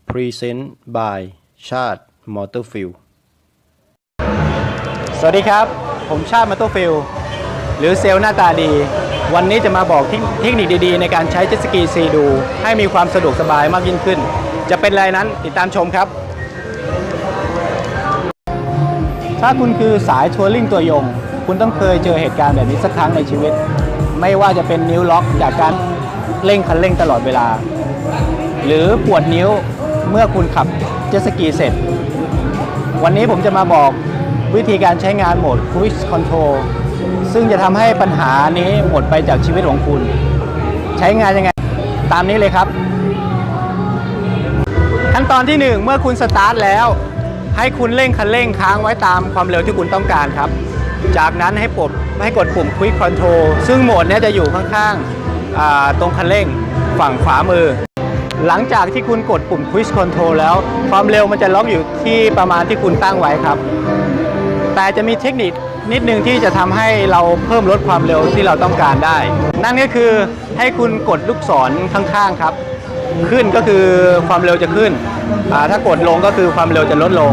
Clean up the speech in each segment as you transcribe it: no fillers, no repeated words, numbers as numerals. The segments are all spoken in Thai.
Present by ชาติมอเตอร์ฟิล สวัสดีครับผมชาติมอเตอร์ฟิลหรือเซลล์หน้าตาดีวันนี้จะมาบอกเทคนิคดีๆในการใช้เจ็ตสกีซีดูให้มีความสะดวกสบายมากยิ่งขึ้นจะเป็นอะไรนั้นติดตามชมครับถ้าคุณคือสายทัวริ่งตัวยงคุณต้องเคยเจอเหตุการณ์แบบนี้สักครั้งในชีวิตไม่ว่าจะเป็นนิ้วล็อกจากการเร่งคันเร่งตลอดเวลาหรือปวดนิ้วเมื่อคุณขับเจ็ตสกีเสร็จวันนี้ผมจะมาบอกวิธีการใช้งานโหมด Cruise Control ซึ่งจะทำให้ปัญหานี้หมดไปจากชีวิตของคุณใช้งานยังไงตามนี้เลยครับขั้นตอนที่1เมื่อคุณสตาร์ทแล้วให้คุณเร่งคันเร่งค้างไว้ตามความเร็วที่คุณต้องการครับจากนั้นให้กดปุ่ม Quick Control ซึ่งโหมดนี้จะอยู่ข้างๆตรงคันเร่งฝั่งขวามือหลังจากที่คุณกดปุ่ม Cruise Control แล้วความเร็วมันจะล็อกอยู่ที่ประมาณที่คุณตั้งไว้ครับแต่จะมีเทคนิคนิดนึงที่จะทำให้เราเพิ่มลดความเร็วที่เราต้องการได้นั่นก็คือให้คุณกดลูกศรข้างๆครับขึ้นก็คือความเร็วจะขึ้นถ้ากดลงก็คือความเร็วจะลดลง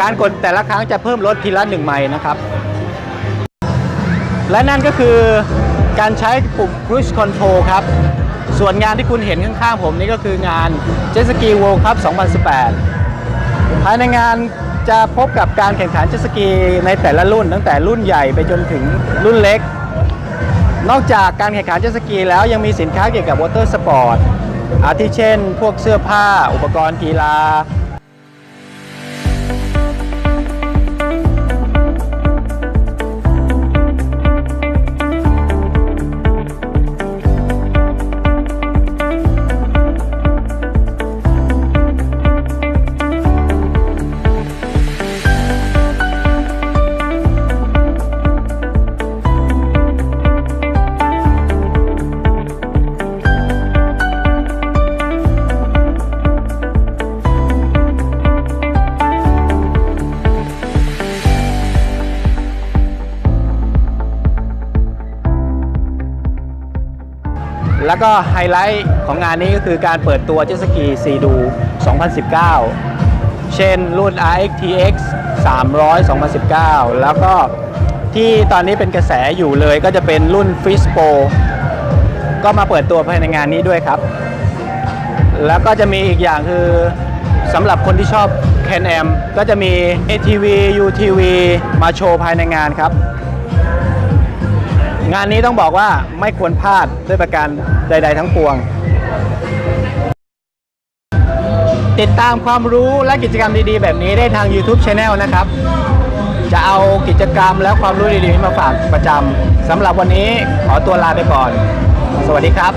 การกดแต่ละครั้งจะเพิ่มลดทีละ1ไมล์นะครับและนั่นก็คือการใช้ปุ่ม Cruise Control ครับส่วนงานที่คุณเห็นข้างๆผมนี่ก็คืองาน Jet Ski World Cup 2018 ภายในงานจะพบกับการแข่งขันเจ็ตสกีในแต่ละรุ่นตั้งแต่รุ่นใหญ่ไปจนถึงรุ่นเล็กนอกจากการแข่งขันเจ็ตสกีแล้วยังมีสินค้าเกี่ยวกับวอเตอร์สปอร์ตอาทิเช่นพวกเสื้อผ้าอุปกรณ์กีฬาแล้วก็ไฮไลท์ของงานนี้ก็คือการเปิดตัวเจ็ตสกีซีดู 2019 เช่นรุ่น RXTX 300 2019 แล้วก็ที่ตอนนี้เป็นกระแสอยู่เลยก็จะเป็นรุ่น Fish Pro ก็มาเปิดตัวภายในงานนี้ด้วยครับแล้วก็จะมีอีกอย่างคือสำหรับคนที่ชอบ Can-Am ก็จะมี ATV UTV มาโชว์ภายในงานครับงานนี้ต้องบอกว่าไม่ควรพลาดด้วยประการใดๆทั้งปวงติดตามความรู้และกิจกรรมดีๆแบบนี้ได้ทาง YouTube Channel นะครับจะเอากิจกรรมและความรู้ดีๆมาฝากประจำสำหรับวันนี้ขอตัวลาไปก่อนสวัสดีครับ